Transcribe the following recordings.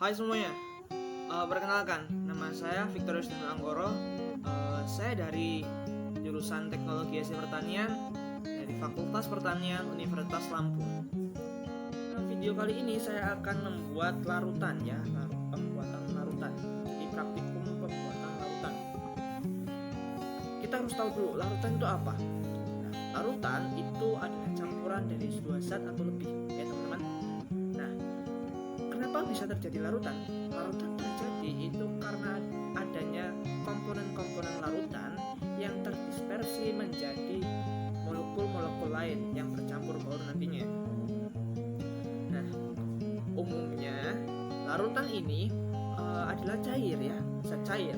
Hai semuanya, perkenalkan, nama saya Victorius Anggoro. Saya dari jurusan Teknologi Hasil Pertanian dari Fakultas Pertanian Universitas Lampung. Dalam video kali ini saya akan membuat larutan ya, pembuatan larutan. Jadi praktikum pembuatan larutan. Kita harus tahu dulu larutan itu apa. Nah, larutan itu adalah campuran dari dua zat atau lebih, ya teman-teman. Nah, kenapa bisa terjadi larutan? Larutan terjadi itu karena adanya komponen-komponen larutan yang terdispersi menjadi molekul-molekul lain yang bercampur baur nantinya. Nah, umumnya larutan ini adalah cair ya, zat cair.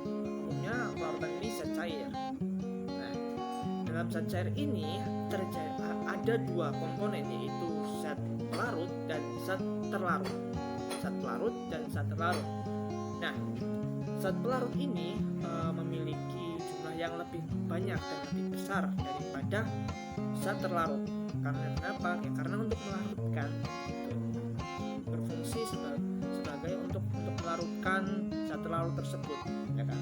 Umumnya larutan ini zat cair. Nah, dalam zat cair ini ada dua komponen, yaitu zat pelarut dan zat terlarut. Zat pelarut dan zat terlarut. Nah, zat pelarut ini memiliki jumlah yang lebih banyak dan lebih besar daripada zat terlarut. Karena kenapa? Ya, karena untuk melarutkan berfungsi sebagai untuk melarutkan zat terlarut tersebut, ya kan?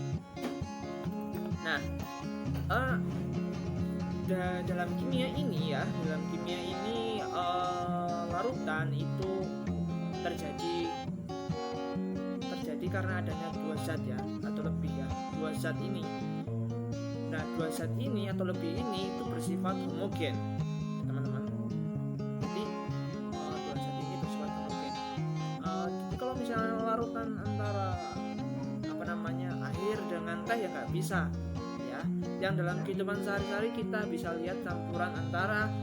Nah, dalam kimia ini larutan itu terjadi karena adanya dua zat ya atau lebih ya, dua zat ini. Nah, dua zat ini atau lebih ini itu bersifat homogen, teman-teman. Jadi dua zat ini bersifat homogen. Jadi kalau misalnya larutan antara air dengan teh ya nggak bisa ya. Yang dalam kehidupan sehari-hari kita bisa lihat campuran antara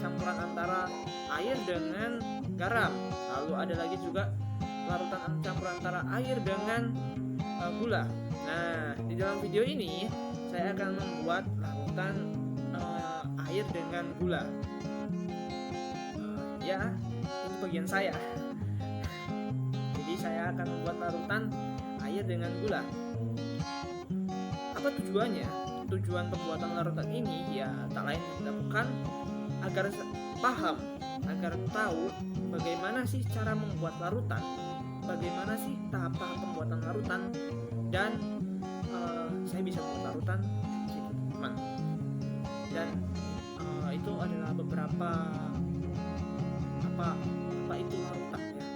campuran antara air dengan garam. Lalu ada lagi juga larutan campuran antara air dengan gula. Nah, di dalam video ini saya akan membuat larutan air dengan gula. Ya, itu bagian saya. Jadi saya akan membuat larutan air dengan gula. Apa tujuannya? Tujuan pembuatan larutan ini ya tak lain bukan agar paham, agar tahu bagaimana sih cara membuat larutan, bagaimana sih tahap-tahap pembuatan larutan, dan saya bisa membuat larutan gitu, teman. Dan itu adalah beberapa apa itu larutan ya.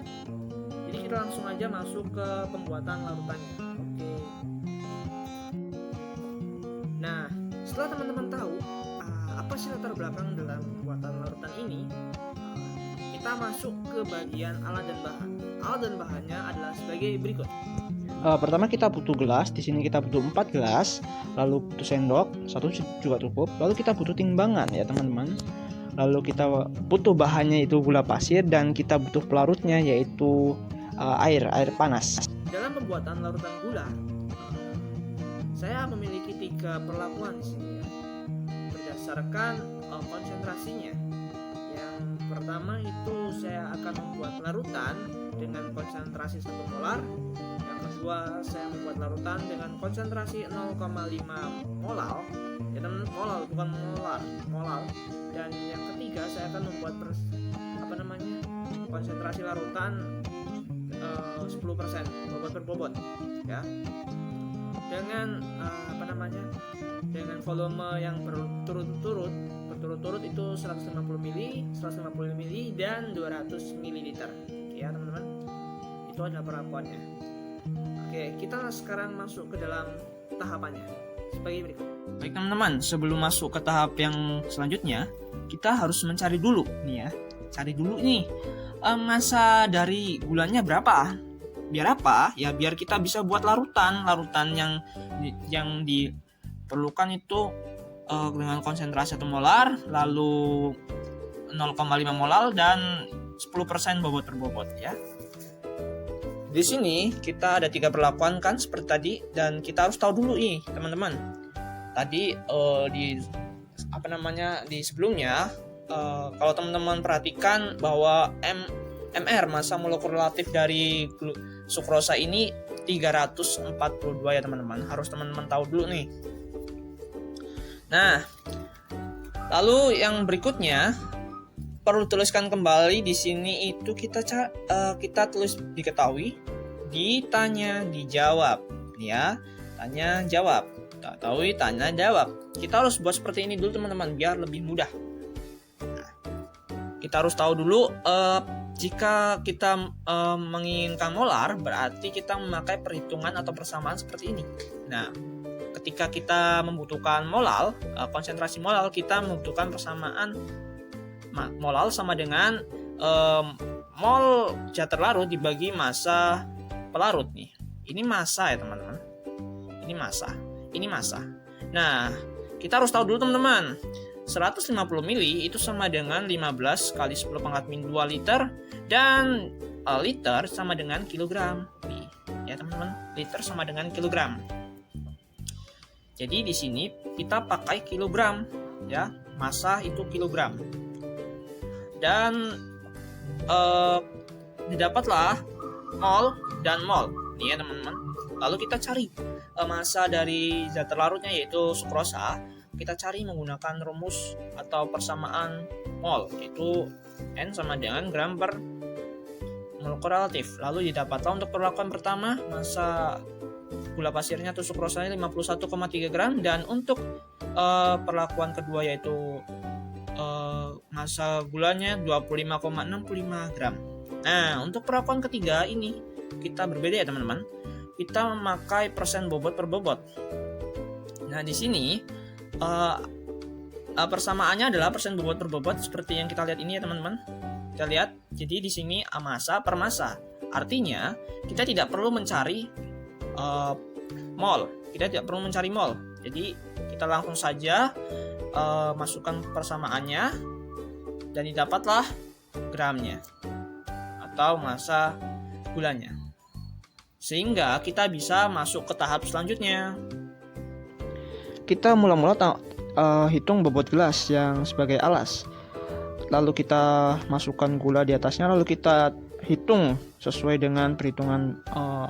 Jadi kita langsung aja masuk ke pembuatan larutannya. Oke. Nah, setelah teman-teman tahu apa sih latar belakang dalam pembuatan larutan ini, kita masuk ke bagian alat dan bahan. Alat dan bahannya adalah sebagai berikut. Pertama kita butuh gelas. Di sini kita butuh 4 gelas. Lalu butuh sendok, 1 juga cukup. Lalu kita butuh timbangan ya teman-teman. Lalu kita butuh bahannya itu gula pasir, dan kita butuh pelarutnya yaitu air panas. Dalam pembuatan larutan gula, saya memiliki 3 perlakuan di sini ya, berdasarkan konsentrasinya. Yang pertama itu saya akan membuat larutan dengan konsentrasi 1 molar. Yang kedua saya membuat larutan dengan konsentrasi 0,5 molal. Ya teman, molal bukan molar. Dan yang ketiga saya akan membuat konsentrasi larutan 10% bobot per bobot ya, dengan dengan volume yang berturut-turut itu 150 ml dan 200 ml ya teman-teman. Itu adalah perlakuannya. Oke, kita sekarang masuk ke dalam tahapannya sebagai berikut. Baik teman-teman, sebelum masuk ke tahap yang selanjutnya, kita harus mencari dulu nih ya. Cari dulu nih massa dari gulanya berapa. Biar apa? Ya biar kita bisa buat larutan yang diperlukan itu dengan konsentrasi 1 molar, lalu 0,5 molar dan 10% bobot per bobot ya. Di sini kita ada 3 perlakuan kan seperti tadi, dan kita harus tahu dulu nih teman-teman. Tadi di sebelumnya kalau teman-teman perhatikan bahwa MR massa molekul relatif dari sukrosa ini 342 ya teman-teman. Harus teman-teman tahu dulu nih. Nah, lalu yang berikutnya perlu tuliskan kembali di sini itu kita tulis diketahui, ditanya, dijawab, ya. Tanya, jawab. Ketahui, tanya, jawab. Kita harus buat seperti ini dulu teman-teman biar lebih mudah. Nah, kita harus tahu dulu jika kita menginginkan molar, berarti kita memakai perhitungan atau persamaan seperti ini. Nah, ketika kita membutuhkan molal, konsentrasi molal, kita membutuhkan persamaan molal sama dengan mol zat terlarut dibagi massa pelarut nih. Ini massa ya teman-teman. Ini massa. Nah, kita harus tahu dulu teman-teman. 150 mili itu sama dengan 15 kali 10 pangkat min 2 liter, dan liter sama dengan kilogram. Nih, ya teman-teman, liter sama dengan kilogram. Jadi di sini kita pakai kilogram, ya, massa itu kilogram. Dan didapatlah mol dan mol, nih ya teman-teman. Lalu kita cari massa dari zat terlarutnya yaitu sukrosa. Kita cari menggunakan rumus atau persamaan mol, yaitu N sama dengan gram per mol korelatif. Lalu didapatlah untuk perlakuan pertama massa gula pasirnya atau sukrosanya 51,3 gram, dan untuk perlakuan kedua yaitu massa gulanya 25,65 gram. Nah, untuk perlakuan ketiga ini kita berbeda ya teman-teman. Kita memakai persen bobot per bobot. Nah, di sini persamaannya adalah persen bobot per bobot seperti yang kita lihat ini ya teman-teman. Kita lihat, jadi di sini massa per massa. Artinya kita tidak perlu mencari mol. Kita tidak perlu mencari mol. Jadi kita langsung saja masukkan persamaannya dan didapatlah gramnya atau massa gulanya. Sehingga kita bisa masuk ke tahap selanjutnya. Kita mula-mula hitung bobot gelas yang sebagai alas. Lalu kita masukkan gula di atasnya, lalu kita hitung sesuai dengan perhitungan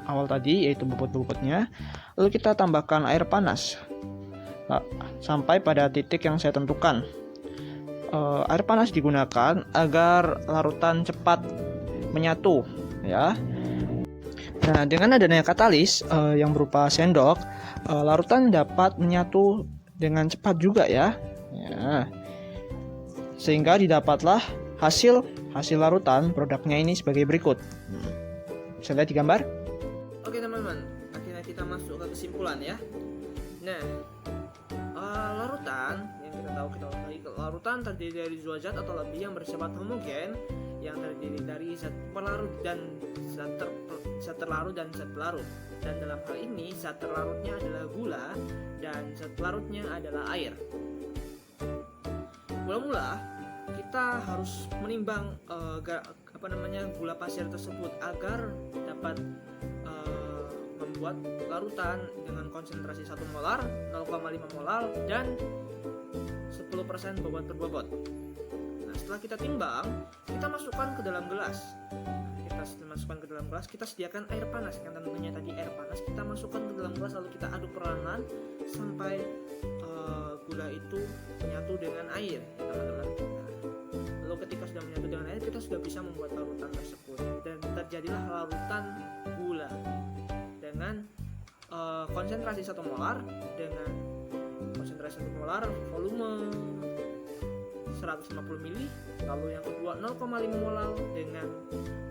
awal tadi, yaitu bobot-bobotnya. Lalu kita tambahkan air panas sampai pada titik yang saya tentukan. Air panas digunakan agar larutan cepat menyatu, ya. Nah, dengan adanya katalis yang berupa sendok, larutan dapat menyatu dengan cepat juga ya. Sehingga didapatlah hasil larutan. Produknya ini sebagai berikut. Bisa lihat di gambar. Oke teman-teman, akhirnya kita masuk ke kesimpulan ya. Nah, larutan yang kita tahu larutan terdiri dari dua zat atau lebih yang bersifat homogen, yang terdiri dari zat pelarut dan zat terlarut dan zat pelarut. Dan dalam hal ini zat terlarutnya adalah gula dan zat pelarutnya adalah air. Mula-mula kita harus menimbang gula pasir tersebut agar dapat membuat larutan dengan konsentrasi 1 molar, 0,5 molar dan 10% bobot per bobot. Nah, setelah kita timbang, kita masukkan ke dalam gelas. Kita sediakan air panas, yang tentunya tadi air panas kita masukkan ke dalam gelas, lalu kita aduk perlahan sampai gula itu menyatu dengan air, ya teman-teman. Lalu ketika sudah menyatu dengan air, kita sudah bisa membuat larutan tersebut, dan terjadilah larutan gula dengan konsentrasi 1 molar dengan konsentrasi 1 molar volume 150 ml, lalu yang kedua 0,5 molar dengan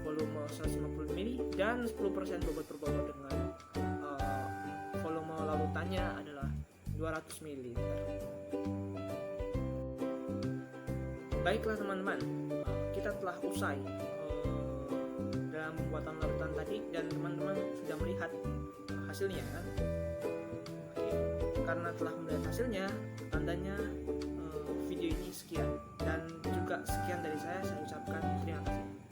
volume 150 ml, dan 10% bobot per bobot dengan volume larutannya adalah 200 ml. Baiklah teman-teman, kita telah usai dalam pembuatan larutan tadi, dan teman-teman sudah melihat hasilnya kan? Oke. Karena telah melihat hasilnya, tandanya video ini sekian, dan juga sekian dari saya ucapkan terima kasih.